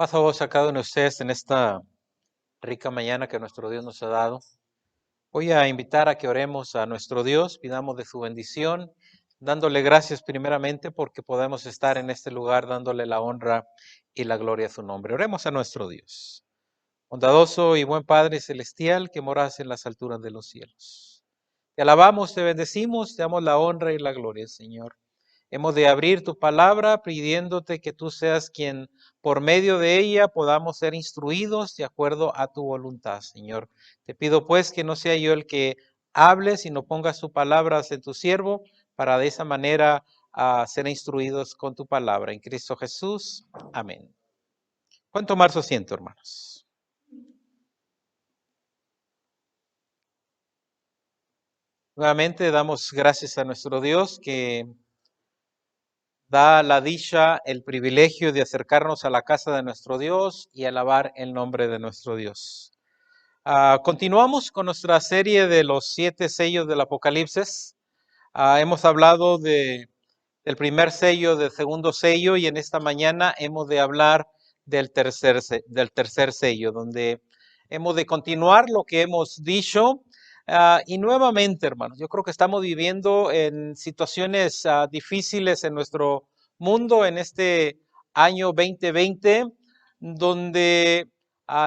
Paz a vos a cada uno de ustedes en esta rica mañana que nuestro Dios nos ha dado. Voy a invitar a que oremos a nuestro Dios, pidamos de su bendición, dándole gracias primeramente porque podemos estar en este lugar dándole la honra y la gloria a su nombre. Oremos a nuestro Dios. Bondadoso y buen Padre celestial que moras en las alturas de los cielos. Te alabamos, te bendecimos, te damos la honra y la gloria, Señor. Hemos de abrir tu palabra pidiéndote que tú seas quien por medio de ella podamos ser instruidos de acuerdo a tu voluntad, Señor. Te pido pues que no sea yo el que hable, sino pongas tus palabras en tu siervo para de esa manera ser instruidos con tu palabra. En Cristo Jesús. Amén. Pueden tomar su asiento, hermanos. Nuevamente damos gracias a nuestro Dios que da la dicha, el privilegio de acercarnos a la casa de nuestro Dios y alabar el nombre de nuestro Dios. Continuamos con nuestra serie de los 7 sellos del Apocalipsis. Hemos hablado del primer sello, del segundo sello, y en esta mañana hemos de hablar del tercer sello, donde hemos de continuar lo que hemos dicho. Y nuevamente, hermanos, yo creo que estamos viviendo en situaciones difíciles en nuestro mundo en este año 2020, donde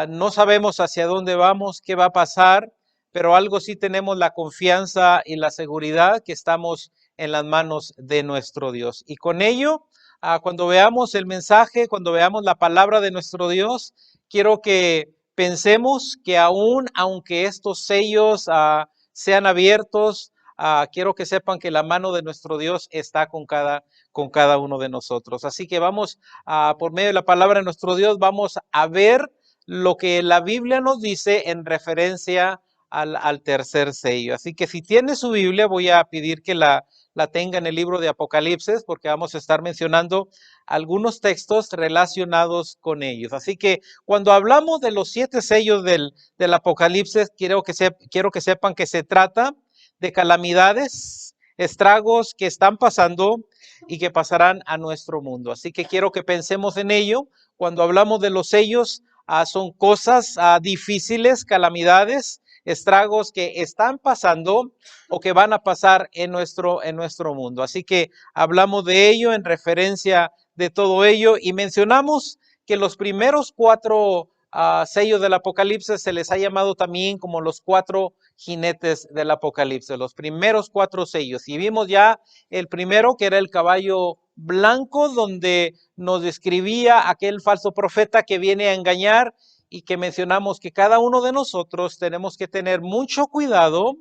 no sabemos hacia dónde vamos, qué va a pasar, pero algo sí tenemos la confianza y la seguridad que estamos en las manos de nuestro Dios. Y con ello, cuando veamos el mensaje, cuando veamos la palabra de nuestro Dios, quiero que pensemos que aunque estos sellos sean abiertos, quiero que sepan que la mano de nuestro Dios está con cada uno de nosotros. Así que vamos, por medio de la palabra de nuestro Dios, vamos a ver lo que la Biblia nos dice en referencia al tercer sello. Así que si tiene su Biblia, voy a pedir que la tenga en el libro de Apocalipsis, porque vamos a estar mencionando algunos textos relacionados con ellos. Así que cuando hablamos de los 7 sellos del Apocalipsis, quiero que sepan que se trata de calamidades, estragos que están pasando y que pasarán a nuestro mundo. Así que quiero que pensemos en ello. Cuando hablamos de los sellos, son cosas difíciles, calamidades, estragos que están pasando o que van a pasar en nuestro mundo. Así que hablamos de ello en referencia de todo ello y mencionamos que los primeros 4 sellos del Apocalipsis se les ha llamado también como los 4 jinetes del Apocalipsis, los primeros 4 sellos. Y vimos ya el primero, que era el caballo blanco, donde nos describía aquel falso profeta que viene a engañar, y que mencionamos que cada uno de nosotros tenemos que tener mucho cuidado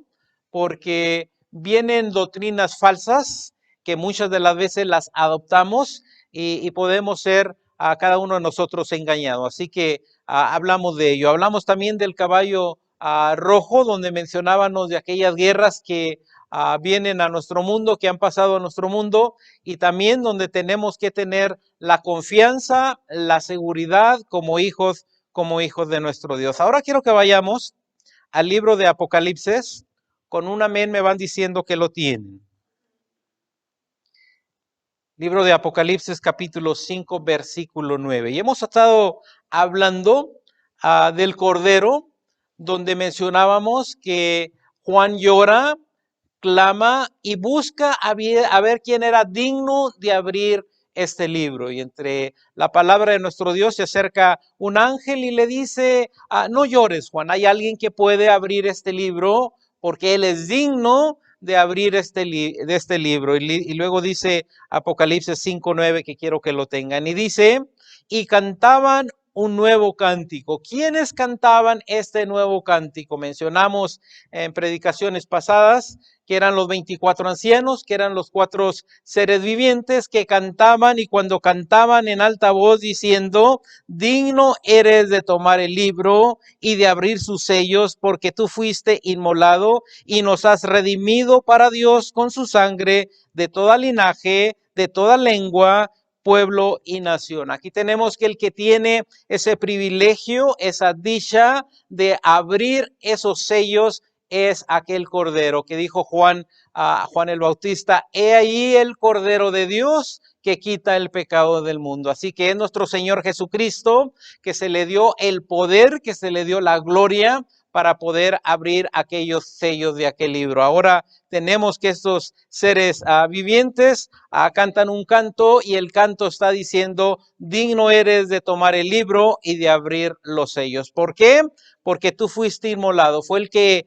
porque vienen doctrinas falsas que muchas de las veces las adoptamos y podemos ser a cada uno de nosotros engañado. Así que hablamos de ello. Hablamos también del caballo rojo, donde mencionábamos de aquellas guerras que vienen a nuestro mundo, que han pasado a nuestro mundo, y también donde tenemos que tener la confianza, la seguridad como hijos de nuestro Dios. Ahora quiero que vayamos al libro de Apocalipsis. Con un amén me van diciendo que lo tienen. Libro de Apocalipsis capítulo 5 versículo 9. Y hemos estado hablando del Cordero, donde mencionábamos que Juan llora, clama y busca a ver quién era digno de abrir este libro. Y entre la palabra de nuestro Dios se acerca un ángel y le dice, no llores, Juan, hay alguien que puede abrir este libro porque él es digno de abrir este libro. Y luego dice Apocalipsis 5:9, que quiero que lo tengan. Y dice, y cantaban un nuevo cántico. ¿Quiénes cantaban este nuevo cántico? Mencionamos en predicaciones pasadas que eran los 24 ancianos, que eran los 4 seres vivientes que cantaban, y cuando cantaban en alta voz diciendo, digno eres de tomar el libro y de abrir sus sellos, porque tú fuiste inmolado y nos has redimido para Dios con su sangre de toda linaje, de toda lengua, pueblo y nación. Aquí tenemos que el que tiene ese privilegio, esa dicha de abrir esos sellos, es aquel cordero que dijo Juan a Juan el Bautista: he ahí el cordero de Dios que quita el pecado del mundo. Así que es nuestro Señor Jesucristo, que se le dio el poder, que se le dio la gloria para poder abrir aquellos sellos de aquel libro. Ahora tenemos que estos seres vivientes cantan un canto, y el canto está diciendo: digno eres de tomar el libro y de abrir los sellos. ¿Por qué? Porque tú fuiste inmolado. Fue el que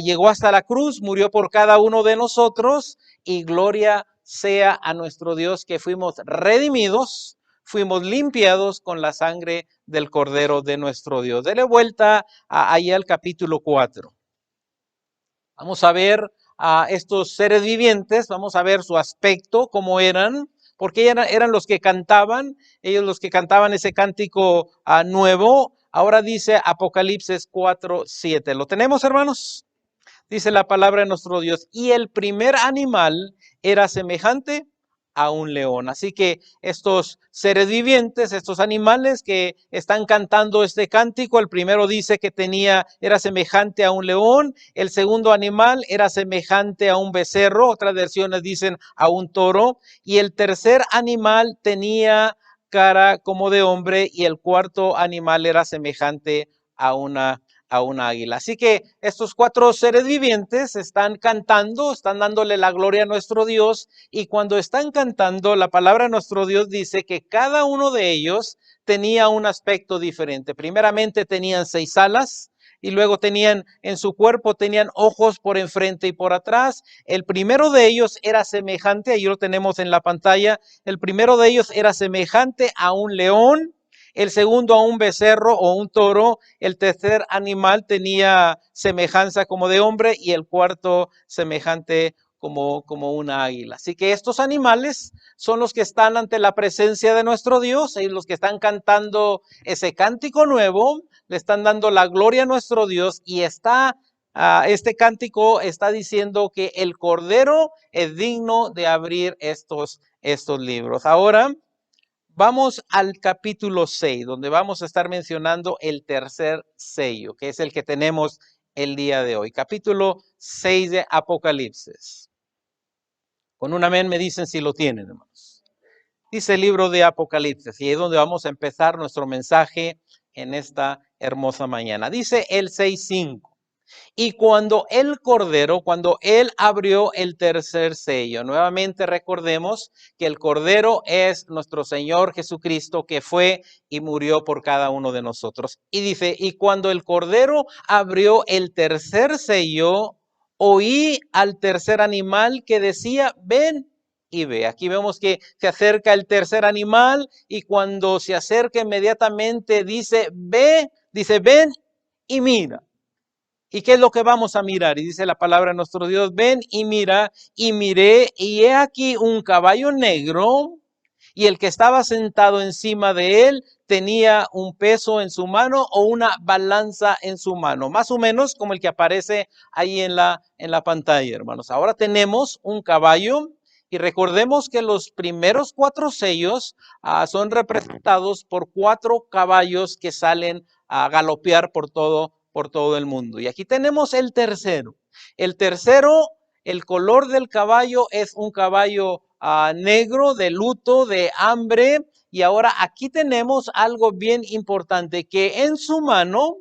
llegó hasta la cruz, murió por cada uno de nosotros, y gloria sea a nuestro Dios que fuimos redimidos, fuimos limpiados con la sangre del Cordero de nuestro Dios. Dele vuelta ahí al capítulo 4. Vamos a ver a estos seres vivientes, vamos a ver su aspecto, cómo eran, porque eran los que cantaban, ellos los que cantaban ese cántico nuevo. Ahora dice Apocalipsis 4:7. ¿Lo tenemos, hermanos? Dice la palabra de nuestro Dios: y el primer animal era semejante a un león. Así que estos seres vivientes, estos animales que están cantando este cántico, el primero dice que era semejante a un león, el segundo animal era semejante a un becerro, otras versiones dicen a un toro, y el tercer animal tenía cara como de hombre, y el cuarto animal era semejante a una águila. Así que estos cuatro seres vivientes están cantando, están dándole la gloria a nuestro Dios, y cuando están cantando, la palabra de nuestro Dios dice que cada uno de ellos tenía un aspecto diferente. Primeramente tenían 6 alas, y luego en su cuerpo tenían ojos por enfrente y por atrás. El primero de ellos era semejante, ahí lo tenemos en la pantalla, el primero de ellos era semejante a un león, el segundo a un becerro o un toro, el tercer animal tenía semejanza como de hombre, y el cuarto semejante como una águila. Así que estos animales son los que están ante la presencia de nuestro Dios, y los que están cantando ese cántico nuevo, le están dando la gloria a nuestro Dios, y este cántico está diciendo que el Cordero es digno de abrir estos libros. Ahora vamos al capítulo 6, donde vamos a estar mencionando el tercer sello, que es el que tenemos el día de hoy. Capítulo 6 de Apocalipsis. Con un amén me dicen si lo tienen, hermanos. Dice el libro de Apocalipsis, y es donde vamos a empezar nuestro mensaje en esta hermosa mañana. Dice el 6:5. Y cuando él abrió el tercer sello, nuevamente recordemos que el Cordero es nuestro Señor Jesucristo, que fue y murió por cada uno de nosotros. Y dice: y cuando el Cordero abrió el tercer sello, oí al tercer animal que decía: ven y ve. Aquí vemos que se acerca el tercer animal, y cuando se acerca inmediatamente dice: ven y mira. ¿Y qué es lo que vamos a mirar? Y dice la palabra de nuestro Dios: ven y mira. Y miré, y he aquí un caballo negro, y el que estaba sentado encima de él tenía un peso en su mano, o una balanza en su mano, más o menos como el que aparece ahí en la pantalla, hermanos. Ahora tenemos un caballo, y recordemos que los primeros 4 sellos son representados por 4 caballos que salen a galopear por todo el mundo. Y aquí tenemos el tercero. El tercero, el color del caballo es un caballo negro, de luto, de hambre. Y ahora aquí tenemos algo bien importante, que en su mano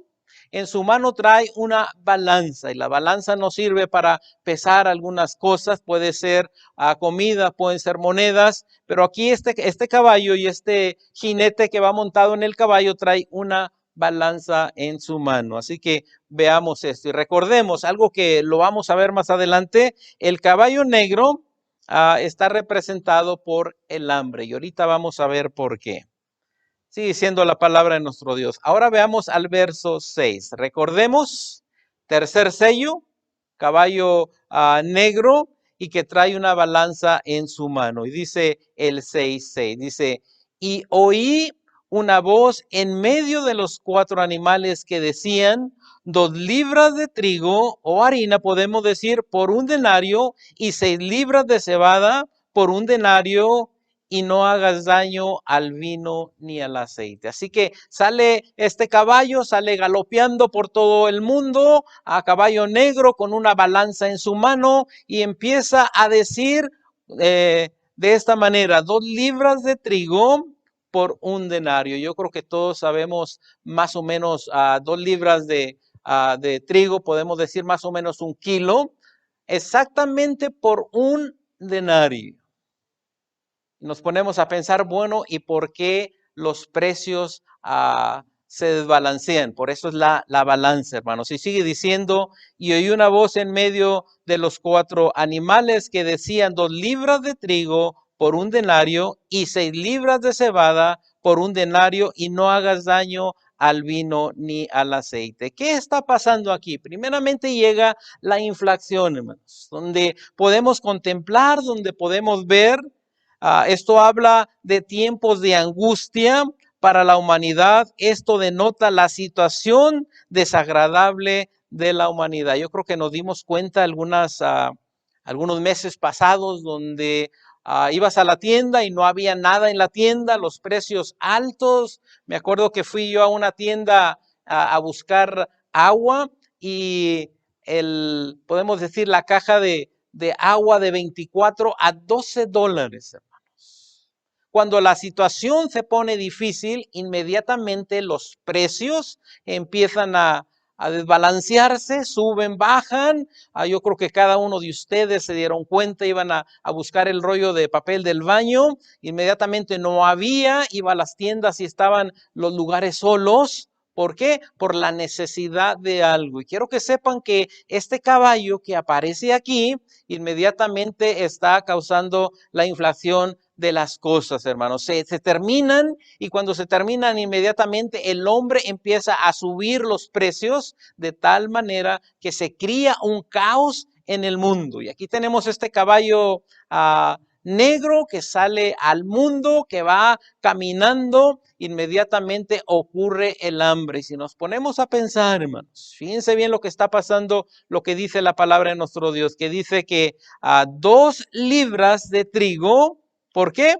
trae una balanza, y la balanza nos sirve para pesar algunas cosas. Puede ser comida, pueden ser monedas, pero aquí este caballo y este jinete que va montado en el caballo trae una balanza en su mano. Así que veamos esto y recordemos algo que lo vamos a ver más adelante. El caballo negro está representado por el hambre, y ahorita vamos a ver por qué. Sigue siendo la palabra de nuestro Dios. Ahora veamos al verso 6. Recordemos, tercer sello, caballo negro, y que trae una balanza en su mano. Y dice el 6:6, dice: y oí una voz en medio de los 4 animales que decían: 2 libras de trigo o harina, podemos decir, por un denario, y 6 libras de cebada por un denario, y no hagas daño al vino ni al aceite. Así que sale este caballo, sale galopeando por todo el mundo, a caballo negro con una balanza en su mano, y empieza a decir de esta manera: 2 libras de trigo por un denario. Yo creo que todos sabemos más o menos 2 libras de trigo, podemos decir más o menos 1 kilo, exactamente por un denario. Nos ponemos a pensar, bueno, ¿y por qué los precios se desbalancean? Por eso es la balanza, hermanos. Y sigue diciendo: y oí una voz en medio de los 4 animales que decían: 2 libras de trigo por un denario y 6 libras de cebada por un denario, y no hagas daño al vino ni al aceite. ¿Qué está pasando aquí? Primeramente llega la inflación, hermanos, donde podemos contemplar, donde podemos ver. Esto habla de tiempos de angustia para la humanidad. Esto denota la situación desagradable de la humanidad. Yo creo que nos dimos cuenta algunos meses pasados donde ibas a la tienda y no había nada en la tienda, los precios altos. Me acuerdo que fui yo a una tienda a buscar agua, y podemos decir, la caja de agua de 24 a 12 dólares. Cuando la situación se pone difícil, inmediatamente los precios empiezan a desbalancearse, suben, bajan. Yo creo que cada uno de ustedes se dieron cuenta, iban a buscar el rollo de papel del baño, inmediatamente no había, iba a las tiendas y estaban los lugares solos. ¿Por qué? Por la necesidad de algo. Y quiero que sepan que este caballo que aparece aquí inmediatamente está causando la inflación de las cosas, hermanos. Se terminan, y cuando se terminan, inmediatamente el hombre empieza a subir los precios de tal manera que se cría un caos en el mundo. Y aquí tenemos este caballo negro que sale al mundo, que va caminando, inmediatamente ocurre el hambre. Y si nos ponemos a pensar, hermanos, fíjense bien lo que está pasando, lo que dice la palabra de nuestro Dios, que dice que 2 libras de trigo, ¿por qué?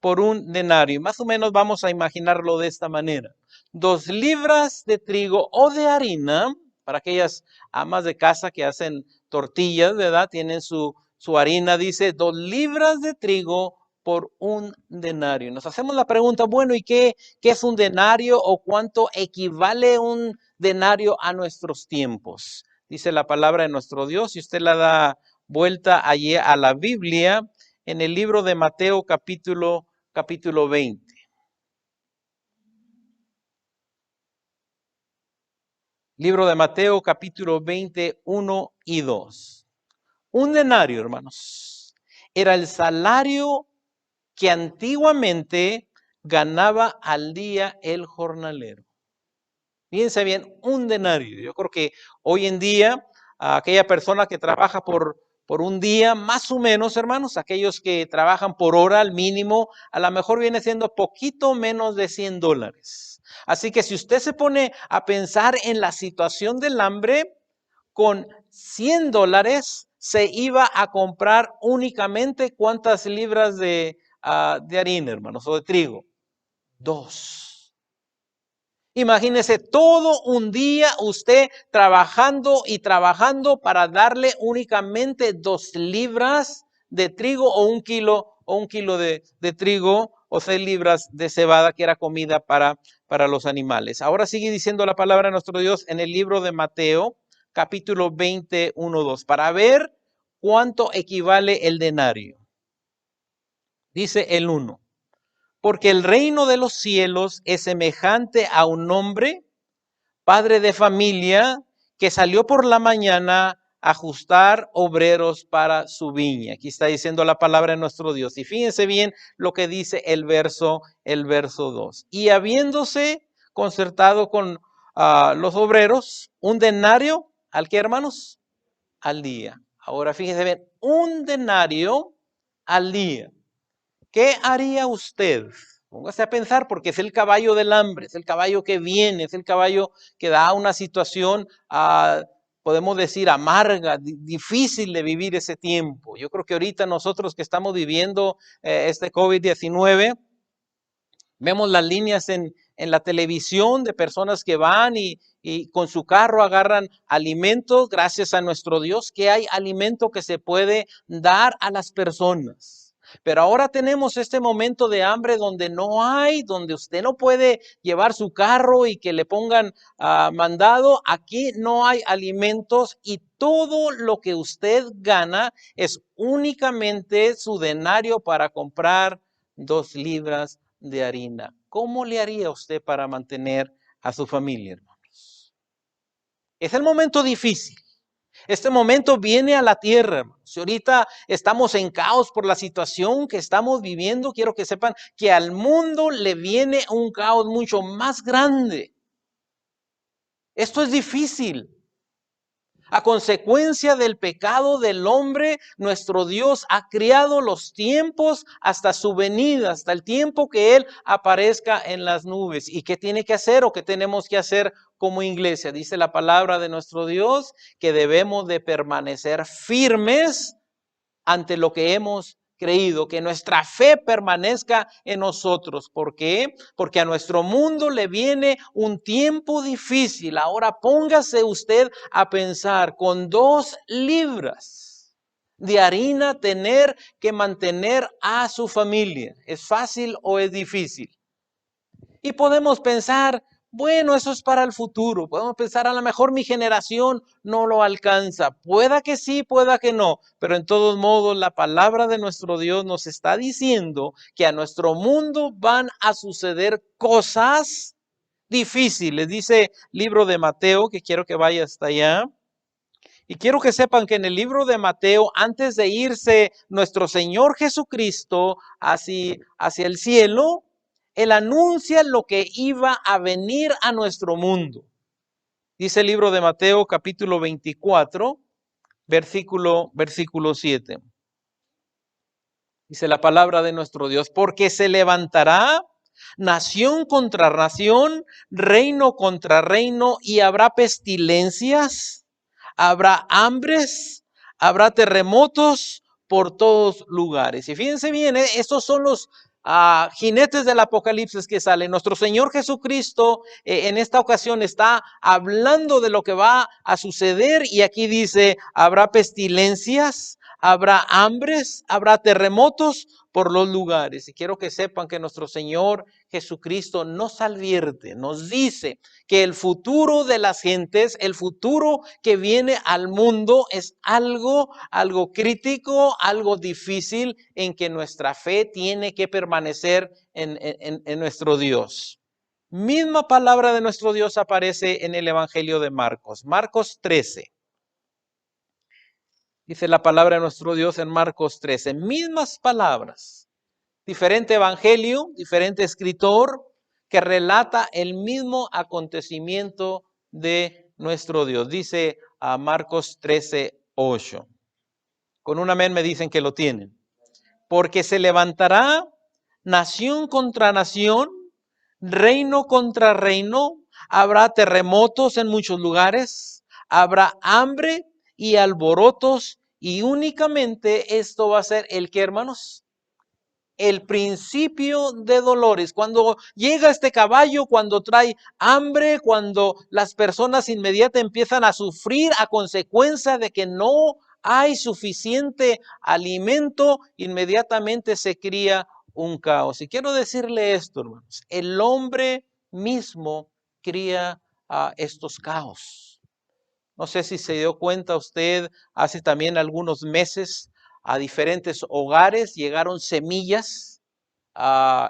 Por un denario. Más o menos vamos a imaginarlo de esta manera: 2 libras de trigo o de harina, para aquellas amas de casa que hacen tortillas, ¿verdad? Tienen su harina, dice 2 libras de trigo por un denario. Nos hacemos la pregunta, bueno, ¿y qué es un denario, o cuánto equivale un denario a nuestros tiempos? Dice la palabra de nuestro Dios, si usted la da vuelta allí a la Biblia, en el libro de Mateo capítulo 20. Libro de Mateo capítulo 20, 1 y 2. Un denario, hermanos, era el salario que antiguamente ganaba al día el jornalero. Fíjense bien, un denario. Yo creo que hoy en día, aquella persona que trabaja por un día, más o menos, hermanos, aquellos que trabajan por hora al mínimo, a lo mejor viene siendo poquito menos de 100 dólares. Así que si usted se pone a pensar en la situación del hambre, con 100 dólares se iba a comprar únicamente ¿cuántas libras de harina, hermanos, o de trigo? 2. Imagínese todo un día usted trabajando y trabajando para darle únicamente 2 libras de trigo, o 1 kilo de trigo, o 6 libras de cebada, que era comida para los animales. Ahora sigue diciendo la palabra de nuestro Dios en el libro de Mateo, capítulo 20, 1, 2, para ver cuánto equivale el denario. Dice el 1. Porque el reino de los cielos es semejante a un hombre, padre de familia, que salió por la mañana a ajustar obreros para su viña. Aquí está diciendo la palabra de nuestro Dios. Y fíjense bien lo que dice el verso 2. Y habiéndose concertado con los obreros, un denario, ¿al qué, hermanos? Al día. Ahora fíjense bien, un denario al día. ¿Qué haría usted? Póngase a pensar, porque es el caballo del hambre, es el caballo que viene, es el caballo que da una situación podemos decir, amarga, difícil de vivir ese tiempo. Yo creo que ahorita nosotros que estamos viviendo este COVID-19, vemos las líneas en la televisión de personas que van y con su carro agarran alimentos, gracias a nuestro Dios, que hay alimento que se puede dar a las personas. Pero ahora tenemos este momento de hambre donde no hay, donde usted no puede llevar su carro y que le pongan mandado. Aquí no hay alimentos y todo lo que usted gana es únicamente su denario para comprar 2 libras de harina. ¿Cómo le haría usted para mantener a su familia, hermanos? Es el momento difícil. Este momento viene a la tierra, hermanos. Si ahorita estamos en caos por la situación que estamos viviendo, quiero que sepan que al mundo le viene un caos mucho más grande. Esto es difícil. A consecuencia del pecado del hombre, nuestro Dios ha creado los tiempos hasta su venida, hasta el tiempo que Él aparezca en las nubes. ¿Y qué tiene que hacer o qué tenemos que hacer como iglesia? Dice la palabra de nuestro Dios que debemos de permanecer firmes ante lo que hemos creído, que nuestra fe permanezca en nosotros. ¿Por qué? Porque a nuestro mundo le viene un tiempo difícil. Ahora póngase usted a pensar, con 2 libras de harina tener que mantener a su familia. ¿Es fácil o es difícil? Y podemos pensar, bueno, eso es para el futuro. Podemos pensar, a lo mejor mi generación no lo alcanza. Pueda que sí, pueda que no. Pero en todos modos, la palabra de nuestro Dios nos está diciendo que a nuestro mundo van a suceder cosas difíciles. Dice libro de Mateo, que quiero que vaya hasta allá. Y quiero que sepan que en el libro de Mateo, antes de irse nuestro Señor Jesucristo hacia el cielo, Él anuncia lo que iba a venir a nuestro mundo. Dice el libro de Mateo capítulo 24, versículo 7. Dice la palabra de nuestro Dios, porque se levantará nación contra nación, reino contra reino, y habrá pestilencias, habrá hambres, habrá terremotos por todos lugares. Y fíjense bien, estos son los jinetes del Apocalipsis que salen. Nuestro Señor Jesucristo en esta ocasión está hablando de lo que va a suceder y aquí dice, habrá pestilencias, habrá hambres, habrá terremotos por los lugares. Y quiero que sepan que nuestro Señor Jesucristo nos advierte, nos dice que el futuro de las gentes, el futuro que viene al mundo es algo crítico, algo difícil en que nuestra fe tiene que permanecer en nuestro Dios. Misma palabra de nuestro Dios aparece en el Evangelio de Marcos, Marcos 13. Dice la palabra de nuestro Dios en Marcos 13, mismas palabras, diferente evangelio, diferente escritor que relata el mismo acontecimiento de nuestro Dios. Dice a Marcos 13, 8. Con un amén me dicen que lo tienen. Porque se levantará nación contra nación, reino contra reino, habrá terremotos en muchos lugares, habrá hambre y alborotos, y únicamente esto va a ser el que, hermanos, el principio de dolores. Cuando llega este caballo, cuando trae hambre, cuando las personas inmediatamente empiezan a sufrir a consecuencia de que no hay suficiente alimento, inmediatamente se cría un caos. Y quiero decirle esto, hermanos, el hombre mismo cría estos caos. No sé si se dio cuenta usted, hace también algunos meses a diferentes hogares llegaron semillas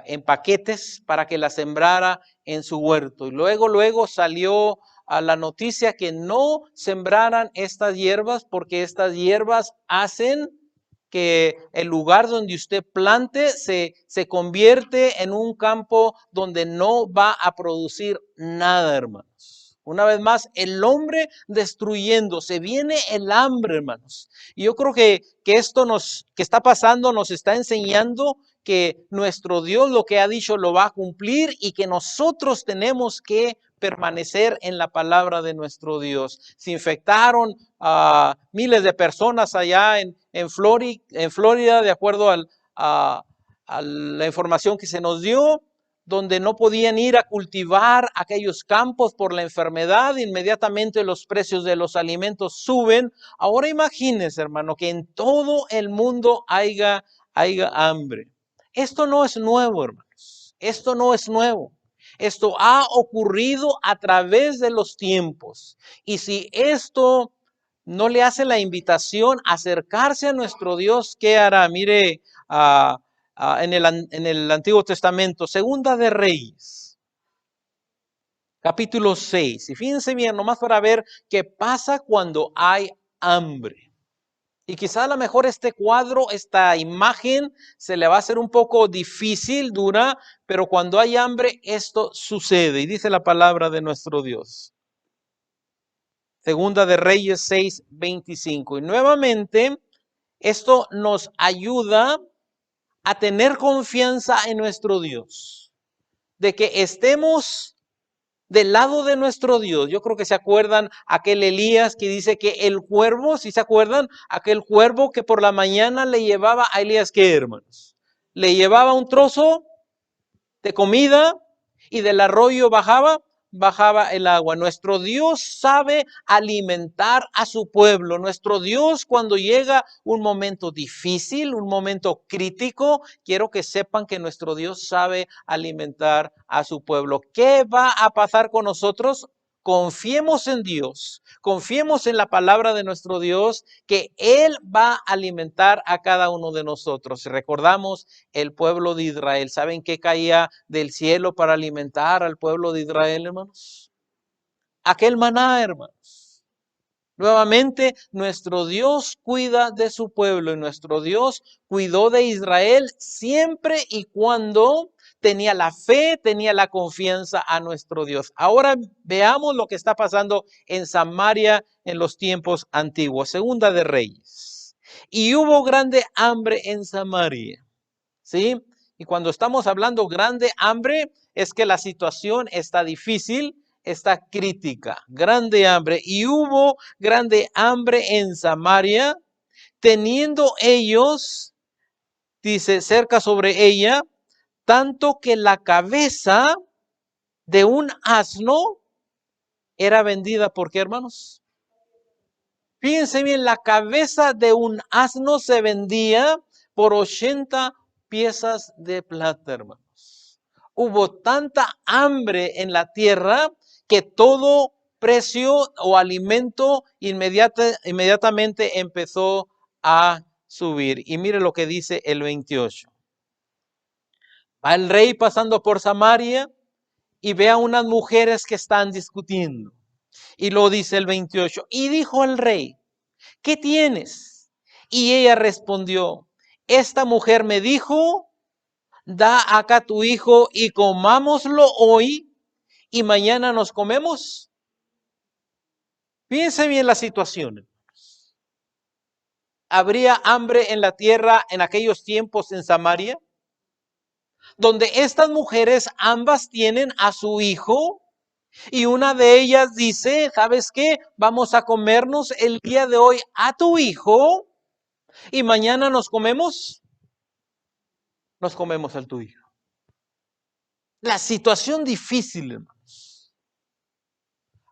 en paquetes para que las sembrara en su huerto. Y luego salió a la noticia que no sembraran estas hierbas porque estas hierbas hacen que el lugar donde usted plante se convierte en un campo donde no va a producir nada, hermanos. Una vez más, el hombre destruyendo, se viene el hambre, hermanos. Y yo creo que esto que está pasando nos está enseñando que nuestro Dios lo que ha dicho lo va a cumplir y que nosotros tenemos que permanecer en la palabra de nuestro Dios. Se infectaron a miles de personas allá en Florida, de acuerdo a la información que se nos dio, donde no podían ir a cultivar aquellos campos por la enfermedad. Inmediatamente los precios de los alimentos suben. Ahora imagínense, hermano, que en todo el mundo haya hambre. Esto no es nuevo, hermanos. Esto no es nuevo. Esto ha ocurrido a través de los tiempos. Y si esto no le hace la invitación a acercarse a nuestro Dios, ¿qué hará? Mire, en el Antiguo Testamento, Segunda de Reyes, capítulo 6. Y fíjense bien, nomás para ver qué pasa cuando hay hambre. Y quizá a lo mejor este cuadro, esta imagen, se le va a hacer un poco difícil, dura, pero cuando hay hambre, esto sucede. Y dice la palabra de nuestro Dios. Segunda de Reyes 6:25. Y nuevamente, esto nos ayuda a tener confianza en nuestro Dios. De que estemos del lado de nuestro Dios. Yo creo que se acuerdan aquel Elías que dice que el cuervo, si se acuerdan, aquel cuervo que por la mañana le llevaba a Elías, ¿qué, hermanos? Le llevaba un trozo de comida y del arroyo bajaba el agua. Nuestro Dios sabe alimentar a su pueblo. Nuestro Dios, cuando llega un momento difícil, un momento crítico, quiero que sepan que nuestro Dios sabe alimentar a su pueblo. ¿Qué va a pasar con nosotros? Confiemos en Dios, confiemos en la palabra de nuestro Dios, que Él va a alimentar a cada uno de nosotros. Si recordamos el pueblo de Israel, ¿saben qué caía del cielo para alimentar al pueblo de Israel, hermanos? Aquel maná, hermanos. Nuevamente, nuestro Dios cuida de su pueblo y nuestro Dios cuidó de Israel siempre y cuando tenía la fe, tenía la confianza a nuestro Dios. Ahora veamos lo que está pasando en Samaria en los tiempos antiguos. Segunda de Reyes. Y hubo grande hambre en Samaria. ¿Sí? Y cuando estamos hablando grande hambre, es que la situación está difícil, está crítica, grande hambre. Y hubo grande hambre en Samaria, teniendo ellos, dice, cerca sobre ella, tanto que la cabeza de un asno era vendida. ¿Por qué, hermanos? Fíjense bien, la cabeza de un asno se vendía por 80 piezas de plata, hermanos. Hubo tanta hambre en la tierra que todo precio o alimento inmediatamente empezó a subir. Y mire lo que dice el 28. Va el rey pasando por Samaria y ve a unas mujeres que están discutiendo. Y lo dice el 28. Y dijo el rey: ¿qué tienes? Y ella respondió: esta mujer me dijo, da acá tu hijo y comámoslo hoy y mañana nos comemos. Fíjense bien la situación. ¿Habría hambre en la tierra en aquellos tiempos en Samaria? Donde estas mujeres ambas tienen a su hijo y una de ellas dice: ¿sabes qué? Vamos a comernos el día de hoy a tu hijo y mañana nos comemos al tuyo. La situación difícil, hermanos.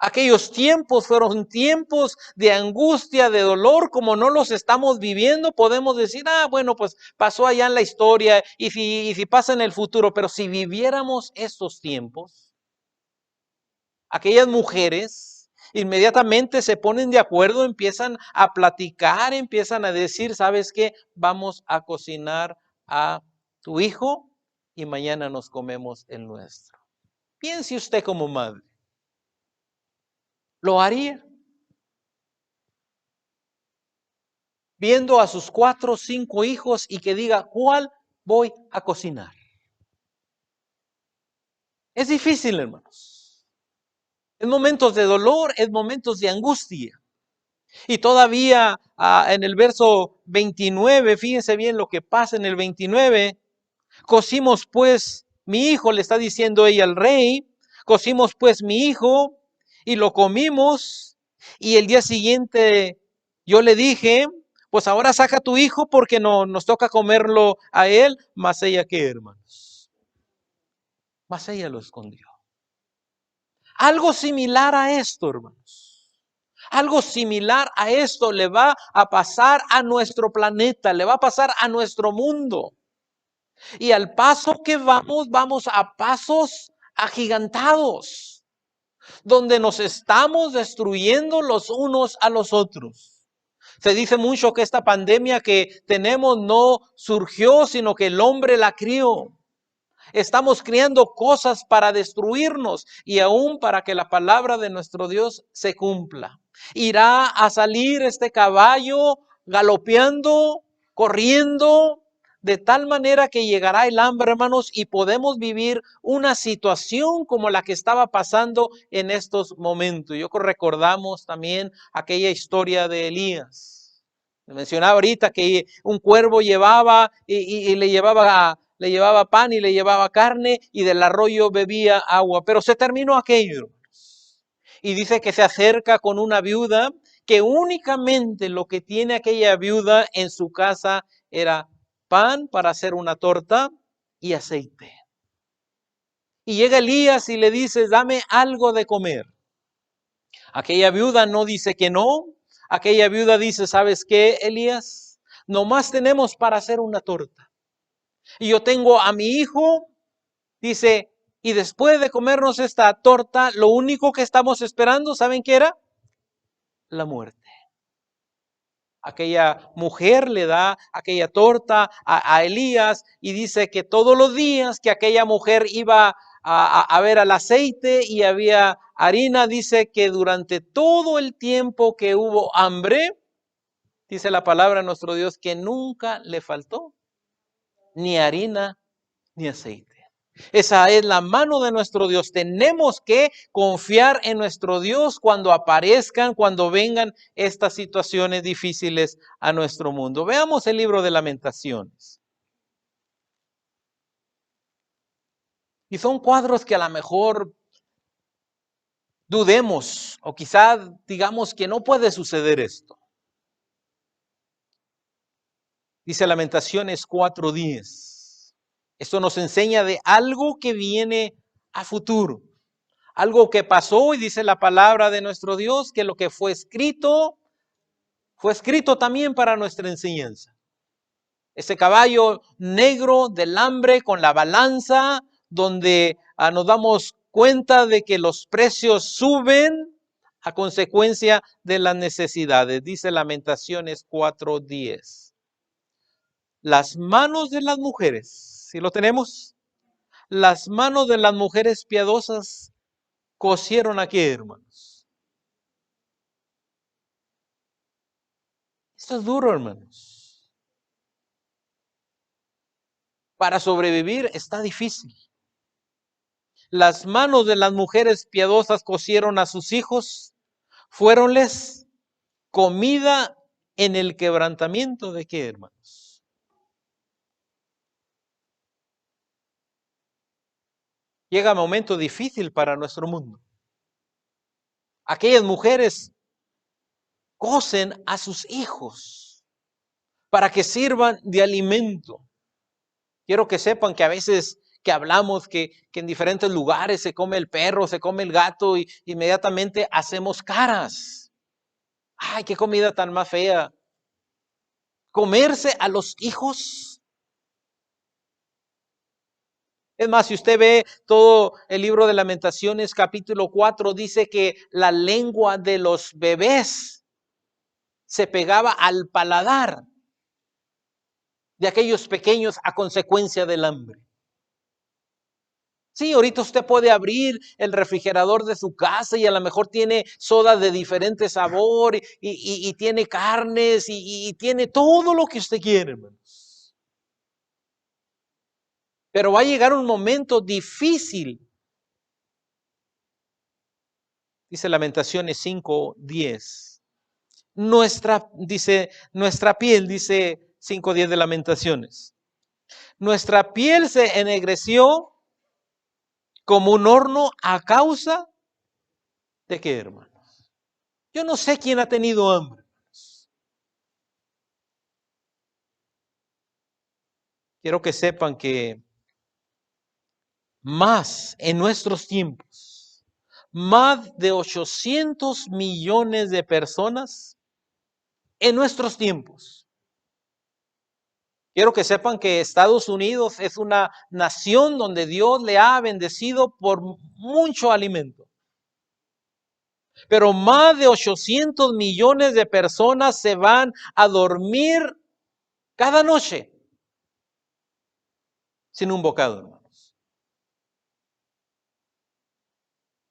Aquellos tiempos fueron tiempos de angustia, de dolor, como no los estamos viviendo. Podemos decir, bueno, pues pasó allá en la historia y si pasa en el futuro. Pero si viviéramos estos tiempos, aquellas mujeres inmediatamente se ponen de acuerdo, empiezan a platicar, empiezan a decir: ¿sabes qué? Vamos a cocinar a tu hijo y mañana nos comemos el nuestro. Piense usted como madre, ¿lo haría? Viendo a sus 4 o 5 hijos y que diga: ¿cuál voy a cocinar? Es difícil, hermanos. Es momentos de dolor, es momentos de angustia. Y todavía en el verso 29, fíjense bien lo que pasa en el 29. Cocimos pues, mi hijo, le está diciendo ella al rey, Cocimos pues mi hijo y lo comimos, y el día siguiente yo le dije, pues ahora saca a tu hijo porque no nos toca comerlo a él. Mas ella, ¿qué, hermanos? Mas ella lo escondió. Algo similar a esto, hermanos. Algo similar a esto le va a pasar a nuestro planeta, le va a pasar a nuestro mundo. Y al paso que vamos a pasos agigantados, donde nos estamos destruyendo los unos a los otros. Se dice mucho que esta pandemia que tenemos no surgió, sino que el hombre la crió. Estamos creando cosas para destruirnos y aún para que la palabra de nuestro Dios se cumpla. Irá a salir este caballo galopeando, corriendo, de tal manera que llegará el hambre, hermanos, y podemos vivir una situación como la que estaba pasando en estos momentos. Yo recordamos también aquella historia de Elías. Mencionaba ahorita que un cuervo llevaba y le llevaba pan y le llevaba carne y del arroyo bebía agua. Pero se terminó aquello. Y dice que se acerca con una viuda que únicamente lo que tiene aquella viuda en su casa era pan para hacer una torta y aceite. Y llega Elías y le dice, dame algo de comer. Aquella viuda no dice que no. Aquella viuda dice, ¿sabes qué, Elías? Nomás tenemos para hacer una torta. Y yo tengo a mi hijo, dice, y después de comernos esta torta, lo único que estamos esperando, ¿saben qué era? La muerte. Aquella mujer le da aquella torta a Elías y dice que todos los días que aquella mujer iba a ver al aceite y había harina, dice que durante todo el tiempo que hubo hambre, dice la palabra de nuestro Dios, que nunca le faltó ni harina ni aceite. Esa es la mano de nuestro Dios. Tenemos que confiar en nuestro Dios cuando aparezcan, cuando vengan estas situaciones difíciles a nuestro mundo. Veamos el libro de Lamentaciones. Y son cuadros que a lo mejor dudemos o quizá digamos que no puede suceder esto. Dice Lamentaciones 4:10. Esto nos enseña de algo que viene a futuro. Algo que pasó y dice la palabra de nuestro Dios que lo que fue escrito también para nuestra enseñanza. Ese caballo negro del hambre con la balanza donde nos damos cuenta de que los precios suben a consecuencia de las necesidades. Dice Lamentaciones 4:10. Las manos de las mujeres, ¿sí lo tenemos? Las manos de las mujeres piadosas cosieron aquí, hermanos. Esto es duro, hermanos. Para sobrevivir está difícil. Las manos de las mujeres piadosas cosieron a sus hijos, fuéronles comida en el quebrantamiento de qué, hermanos. Llega un momento difícil para nuestro mundo. Aquellas mujeres cocen a sus hijos para que sirvan de alimento. Quiero que sepan que a veces que hablamos que en diferentes lugares se come el perro, se come el gato y inmediatamente hacemos caras. Ay, qué comida tan más fea. Comerse a los hijos. Es más, si usted ve todo el libro de Lamentaciones, capítulo 4, dice que la lengua de los bebés se pegaba al paladar de aquellos pequeños a consecuencia del hambre. Sí, ahorita usted puede abrir el refrigerador de su casa y a lo mejor tiene soda de diferente sabor y tiene carnes y tiene todo lo que usted quiere, hermanos. Pero va a llegar un momento difícil. Dice Lamentaciones 5:10. Nuestra piel, dice 5:10 de Lamentaciones. Nuestra piel se ennegreció como un horno a causa de qué, hermanos. Yo no sé quién ha tenido hambre. Quiero que sepan que más en nuestros tiempos, más de 800 millones de personas en nuestros tiempos. Quiero que sepan que Estados Unidos es una nación donde Dios le ha bendecido por mucho alimento. Pero más de 800 millones de personas se van a dormir cada noche sin un bocado, hermanos.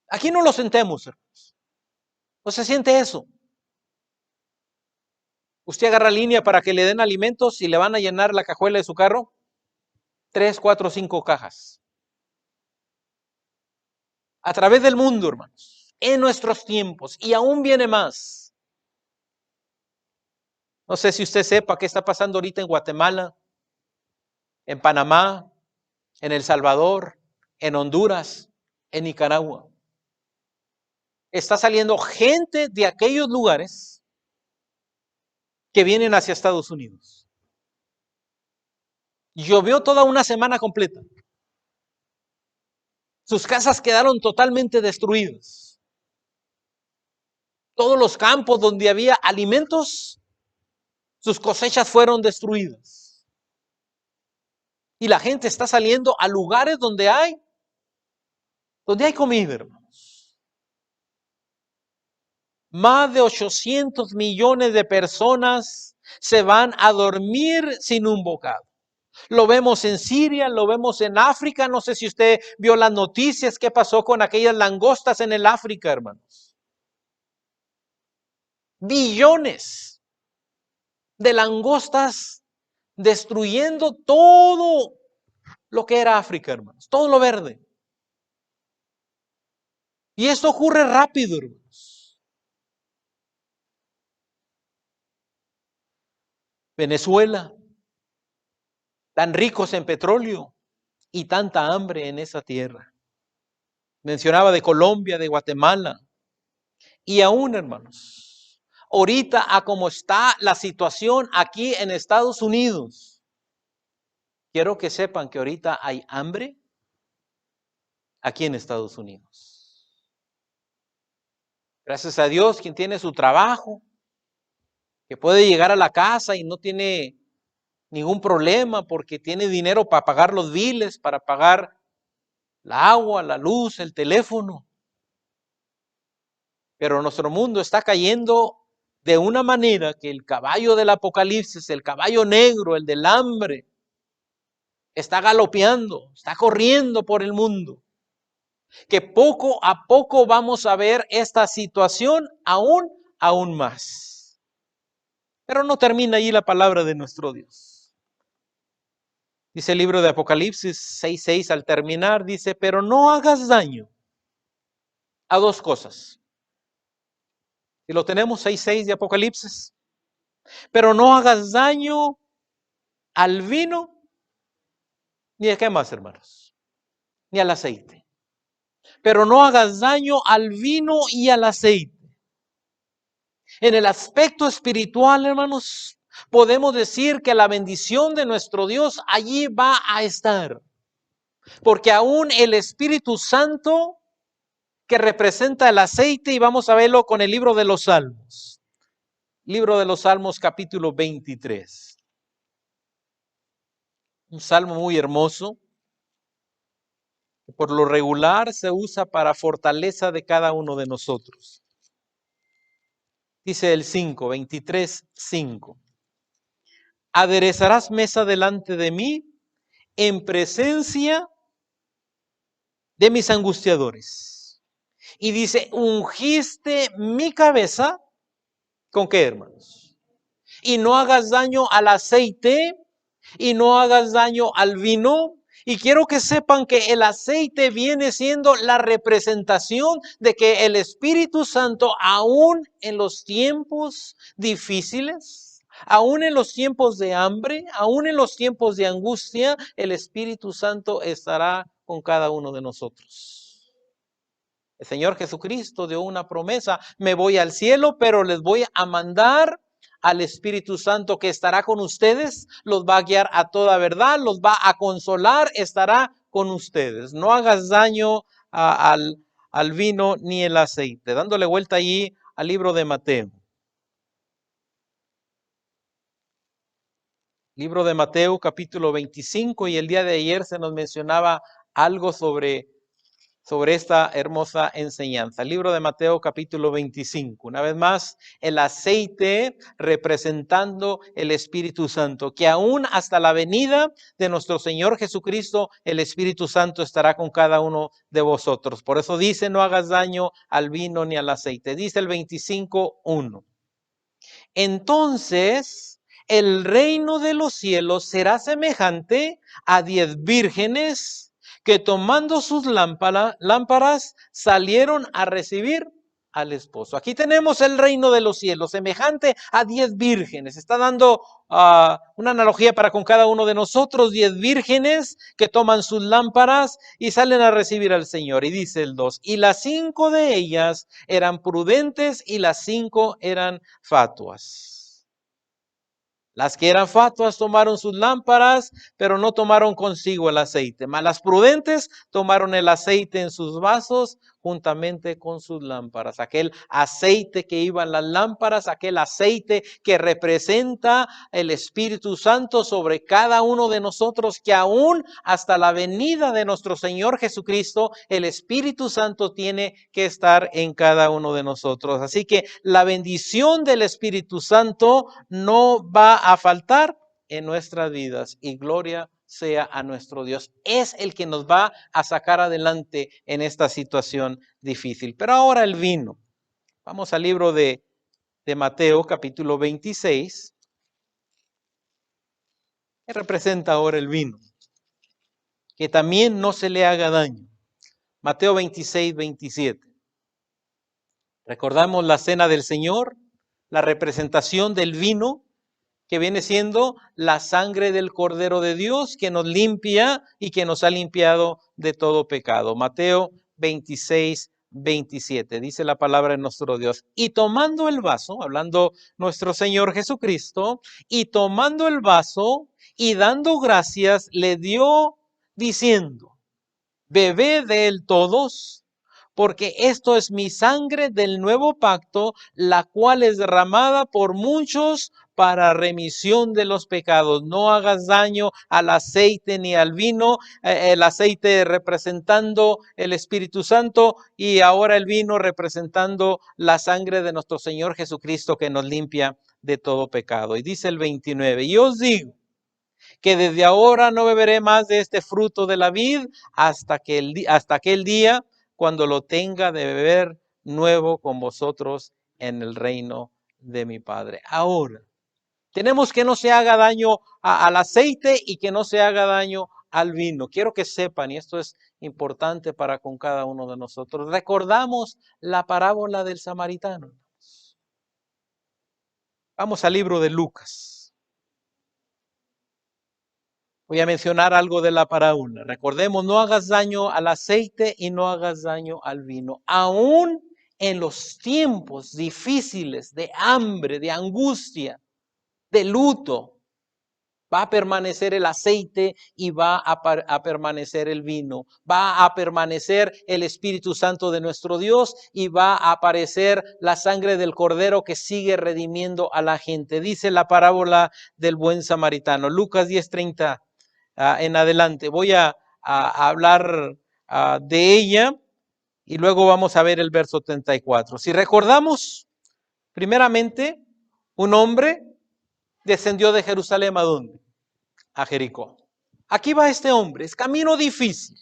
Aquí no lo sentemos, hermanos. No se siente eso. Usted agarra línea para que le den alimentos y le van a llenar la cajuela de su carro. 3, 4, 5 cajas. A través del mundo, hermanos. En nuestros tiempos. Y aún viene más. No sé si usted sepa qué está pasando ahorita en Guatemala, en Panamá, en El Salvador, en Honduras, en Nicaragua. Está saliendo gente de aquellos lugares que vienen hacia Estados Unidos. Llovió toda una semana completa. Sus casas quedaron totalmente destruidas. Todos los campos donde había alimentos, sus cosechas fueron destruidas. Y la gente está saliendo a lugares donde hay comida, hermanos. Más de 800 millones de personas se van a dormir sin un bocado. Lo vemos en Siria, lo vemos en África. No sé si usted vio las noticias, qué pasó con aquellas langostas en el África, hermanos. Billones de langostas destruyendo todo lo que era África, hermanos. Todo lo verde. Y esto ocurre rápido, hermanos. Venezuela, tan ricos en petróleo y tanta hambre en esa tierra. Mencionaba de Colombia, de Guatemala. Y aún, hermanos, ahorita a como está la situación aquí en Estados Unidos, quiero que sepan que ahorita hay hambre aquí en Estados Unidos. Gracias a Dios, quien tiene su trabajo, que puede llegar a la casa y no tiene ningún problema porque tiene dinero para pagar los biles, para pagar la agua, la luz, el teléfono. Pero nuestro mundo está cayendo de una manera que el caballo del Apocalipsis, el caballo negro, el del hambre, está galopeando, está corriendo por el mundo. Que poco a poco vamos a ver esta situación aún más. Pero no termina ahí la palabra de nuestro Dios. Dice el libro de Apocalipsis 6:6 al terminar, dice, pero no hagas daño a dos cosas. Y lo tenemos 6:6 de Apocalipsis. Pero no hagas daño al vino, ni a qué más, hermanos, ni al aceite. Pero no hagas daño al vino y al aceite. En el aspecto espiritual, hermanos, podemos decir que la bendición de nuestro Dios allí va a estar. Porque aún el Espíritu Santo, que representa el aceite, y vamos a verlo con el libro de los Salmos. Libro de los Salmos, capítulo 23. Un salmo muy hermoso, que por lo regular se usa para fortaleza de cada uno de nosotros. Dice el 5, 23, 5. Aderezarás mesa delante de mí en presencia de mis angustiadores. Y dice, ungiste mi cabeza, ¿con qué, hermanos? Y no hagas daño al aceite, y no hagas daño al vino. Y quiero que sepan que el aceite viene siendo la representación de que el Espíritu Santo, aún en los tiempos difíciles, aún en los tiempos de hambre, aún en los tiempos de angustia, el Espíritu Santo estará con cada uno de nosotros. El Señor Jesucristo dio una promesa: me voy al cielo, pero les voy a mandar al Espíritu Santo que estará con ustedes, los va a guiar a toda verdad, los va a consolar, estará con ustedes. No hagas daño al vino ni el aceite. Dándole vuelta allí al libro de Mateo. Libro de Mateo, capítulo 25, y el día de ayer se nos mencionaba algo sobre esta hermosa enseñanza. Libro de Mateo, capítulo 25. Una vez más, el aceite representando el Espíritu Santo, que aún hasta la venida de nuestro Señor Jesucristo, el Espíritu Santo estará con cada uno de vosotros. Por eso dice: no hagas daño al vino ni al aceite. Dice el 25:1. Entonces el reino de los cielos será semejante a 10 vírgenes que, tomando sus lámparas, salieron a recibir al esposo. Aquí tenemos el reino de los cielos, semejante a 10 vírgenes. Está dando una analogía para con cada uno de nosotros: 10 vírgenes que toman sus lámparas y salen a recibir al Señor. Y dice el 2, y las 5 de ellas eran prudentes y las 5 eran fatuas. Las que eran fatuas tomaron sus lámparas, pero no tomaron consigo el aceite. Mas las prudentes tomaron el aceite en sus vasos juntamente con sus lámparas. Aquel aceite que iba en las lámparas, aquel aceite que representa el Espíritu Santo sobre cada uno de nosotros, que aún hasta la venida de nuestro Señor Jesucristo, el Espíritu Santo tiene que estar en cada uno de nosotros. Así que la bendición del Espíritu Santo no va a faltar en nuestras vidas, y gloria sea a nuestro Dios. Es el que nos va a sacar adelante en esta situación difícil. Pero ahora el vino. Vamos al libro de Mateo, capítulo 26. ¿Qué representa ahora el vino? Que también no se le haga daño. Mateo 26, 27. Recordamos la cena del Señor, la representación del vino, que viene siendo la sangre del Cordero de Dios, que nos limpia y que nos ha limpiado de todo pecado. Mateo 26, 27. Dice la palabra de nuestro Dios: y tomando el vaso, hablando nuestro Señor Jesucristo, y tomando el vaso y dando gracias, le dio diciendo: bebed de él todos, porque esto es mi sangre del nuevo pacto, la cual es derramada por muchos para remisión de los pecados. No hagas daño al aceite ni al vino, el aceite representando el Espíritu Santo y ahora el vino representando la sangre de nuestro Señor Jesucristo, que nos limpia de todo pecado. Y dice el 29, y os digo que desde ahora no beberé más de este fruto de la vid hasta aquel día cuando lo tenga de beber nuevo con vosotros en el reino de mi Padre. Ahora, tenemos que no se haga daño al aceite y que no se haga daño al vino. Quiero que sepan, y esto es importante para con cada uno de nosotros, recordamos la parábola del samaritano. Vamos al libro de Lucas. Voy a mencionar algo de la parábola. Recordemos: no hagas daño al aceite y no hagas daño al vino. Aún en los tiempos difíciles de hambre, de angustia, de luto, va a permanecer el aceite y va a permanecer el vino. Va a permanecer el Espíritu Santo de nuestro Dios y va a aparecer la sangre del Cordero que sigue redimiendo a la gente. Dice la parábola del buen samaritano, Lucas 10:30 en adelante. Voy a hablar de ella y luego vamos a ver el verso 34. Si recordamos, primeramente, un hombre descendió de Jerusalén, ¿a dónde? A Jericó. Aquí va este hombre, es camino difícil.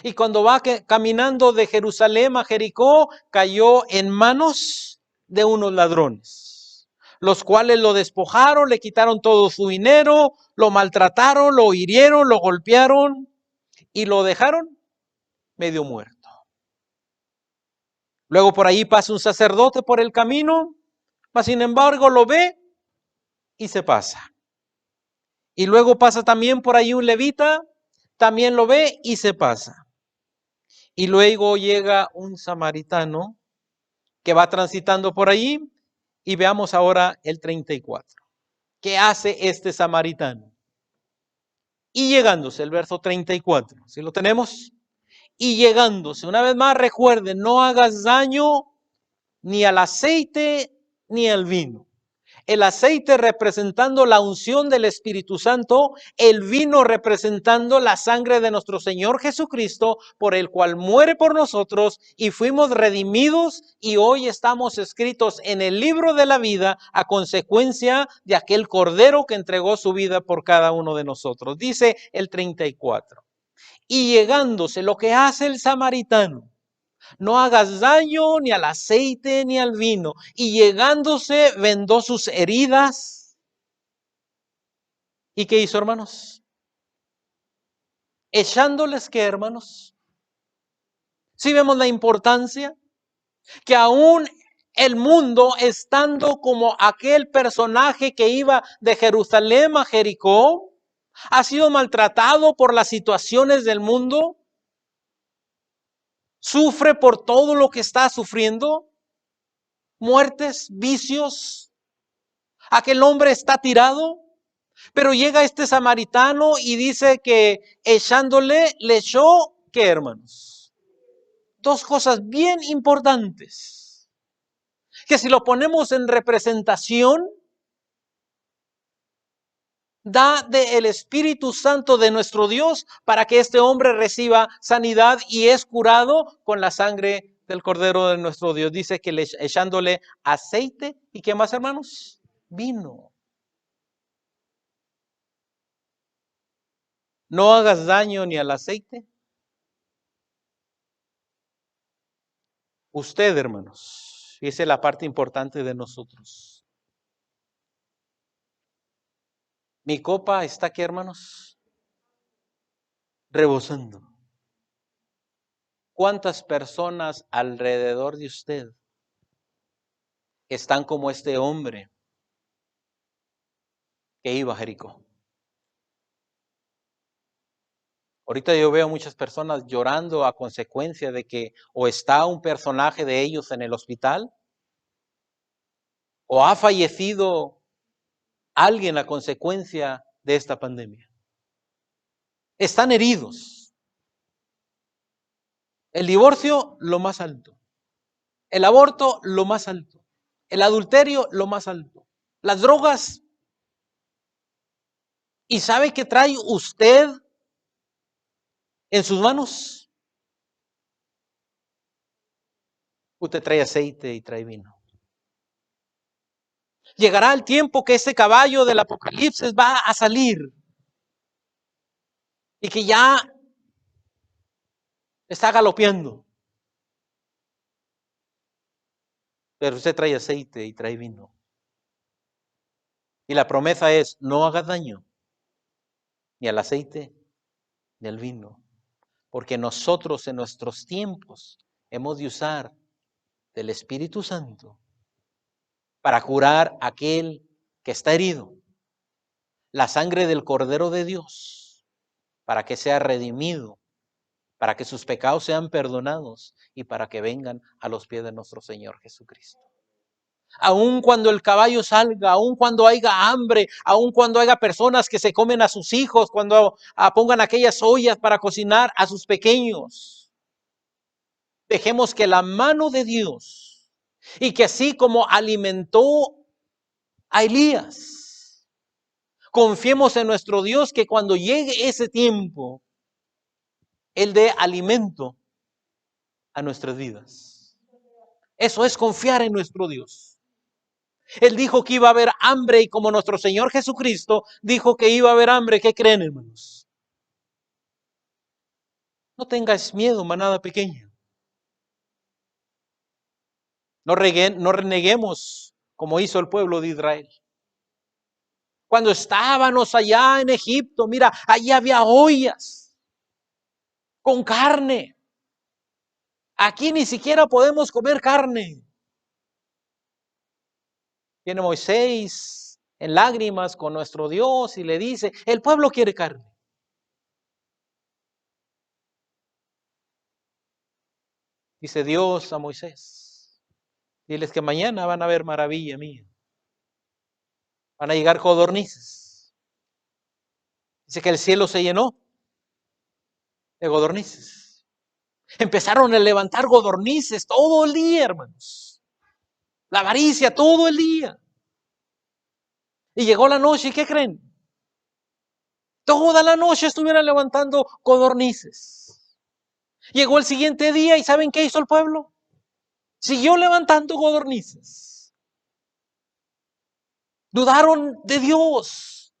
Y cuando va caminando de Jerusalén a Jericó, cayó en manos de unos ladrones, los cuales lo despojaron, le quitaron todo su dinero, lo maltrataron, lo hirieron, lo golpearon y lo dejaron medio muerto. Luego por ahí pasa un sacerdote por el camino, mas sin embargo lo ve y se pasa. Y luego pasa también por ahí un levita también lo ve y se pasa. Y luego llega un samaritano que va transitando por allí y veamos ahora el 34. ¿Qué hace este samaritano? Y llegándose, el verso 34, ¿sí lo tenemos? Y llegándose, una vez más recuerden, no hagas daño ni al aceite ni al vino. El aceite representando la unción del Espíritu Santo, el vino representando la sangre de nuestro Señor Jesucristo, por el cual muere por nosotros y fuimos redimidos y hoy estamos escritos en el libro de la vida a consecuencia de aquel Cordero que entregó su vida por cada uno de nosotros. Dice el 34. Y llegándose, lo que hace el samaritano, no hagas daño ni al aceite ni al vino. Y llegándose, vendó sus heridas. ¿Y qué hizo, hermanos? Echándoles, ¿qué, hermanos? ¿Sí vemos la importancia? Que aún el mundo, estando como aquel personaje que iba de Jerusalén a Jericó, ha sido maltratado por las situaciones del mundo, sufre por todo lo que está sufriendo, muertes, vicios. Aquel hombre está tirado, pero llega este samaritano y dice que echándole, le echó, ¿qué, hermanos? Dos cosas bien importantes, que si lo ponemos en representación, da del Espíritu Santo de nuestro Dios para que este hombre reciba sanidad y es curado con la sangre del Cordero de nuestro Dios. Dice que echándole aceite y ¿qué más, hermanos? Vino. No hagas daño ni al aceite. Usted, hermanos, y esa es la parte importante de nosotros. Mi copa está aquí, hermanos, rebosando. ¿Cuántas personas alrededor de usted están como este hombre que iba a Jericó? Ahorita yo veo muchas personas llorando a consecuencia de que o está un personaje de ellos en el hospital o ha fallecido alguien a consecuencia de esta pandemia. Están heridos. El divorcio, lo más alto. El aborto, lo más alto. El adulterio, lo más alto. Las drogas. ¿Y sabe qué trae usted en sus manos? Usted trae aceite y trae vino. Llegará el tiempo que ese caballo del Apocalipsis va a salir y que ya está galopeando. Pero usted trae aceite y trae vino. Y la promesa es, no haga daño ni al aceite ni al vino. Porque nosotros en nuestros tiempos hemos de usar del Espíritu Santo para curar a aquel que está herido. La sangre del Cordero de Dios para que sea redimido, para que sus pecados sean perdonados y para que vengan a los pies de nuestro Señor Jesucristo. Aun cuando el caballo salga, aun cuando haya hambre, aun cuando haya personas que se comen a sus hijos, cuando pongan aquellas ollas para cocinar a sus pequeños, dejemos que la mano de Dios, y que así como alimentó a Elías, confiemos en nuestro Dios que cuando llegue ese tiempo, Él dé alimento a nuestras vidas. Eso es confiar en nuestro Dios. Él dijo que iba a haber hambre y como nuestro Señor Jesucristo dijo que iba a haber hambre, ¿qué creen, hermanos? No tengas miedo, manada pequeña. No reneguemos como hizo el pueblo de Israel. Cuando estábamos allá en Egipto, mira, allí había ollas con carne. Aquí ni siquiera podemos comer carne. Viene Moisés en lágrimas con nuestro Dios y le dice, el pueblo quiere carne. Dice Dios a Moisés, diles que mañana van a ver maravilla mía. Van a llegar codornices. Dice que el cielo se llenó de codornices. Empezaron a levantar codornices todo el día, hermanos. La avaricia todo el día. Y llegó la noche, ¿y qué creen? Toda la noche estuvieron levantando codornices. Llegó el siguiente día y ¿saben qué hizo el pueblo? Siguió levantando codornices. Dudaron de Dios.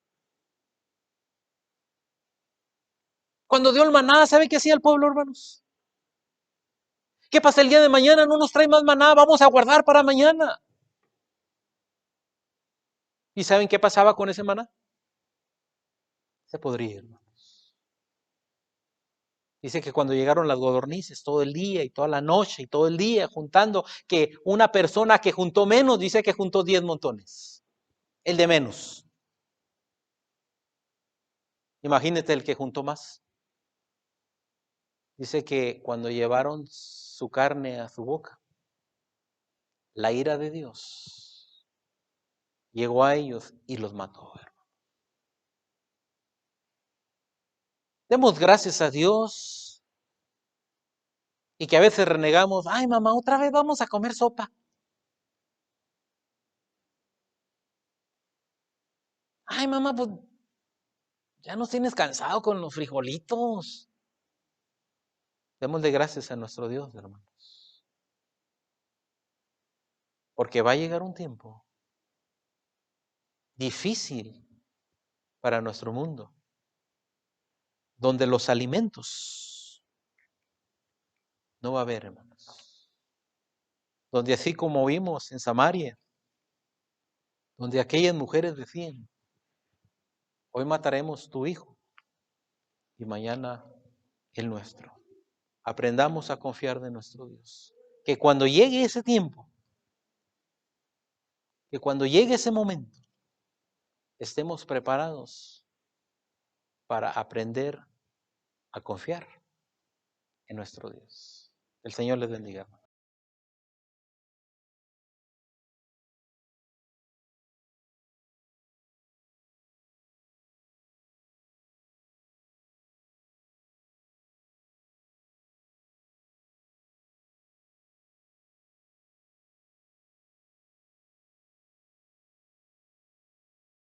Cuando dio el maná, ¿sabe qué hacía el pueblo, hermanos? ¿Qué pasa el día de mañana? No nos trae más maná, vamos a guardar para mañana. ¿Y saben qué pasaba con ese maná? Se podría, hermanos. Dice que cuando llegaron las codornices todo el día y toda la noche y todo el día juntando, que una persona que juntó menos dice que juntó 10 montones. El de menos. Imagínate el que juntó más. Dice que cuando llevaron su carne a su boca, la ira de Dios llegó a ellos y los mató. Demos gracias a Dios y que a veces renegamos, ay mamá, otra vez vamos a comer sopa. Ay mamá, pues ya nos tienes cansado con los frijolitos. Démosle gracias a nuestro Dios, hermanos. Porque va a llegar un tiempo difícil para nuestro mundo, donde los alimentos no va a haber, hermanos. Donde así como vimos en Samaria, donde aquellas mujeres decían, hoy mataremos tu hijo y mañana el nuestro. Aprendamos a confiar de nuestro Dios. Que cuando llegue ese tiempo, que cuando llegue ese momento, estemos preparados para aprender a confiar en nuestro Dios. El Señor les bendiga.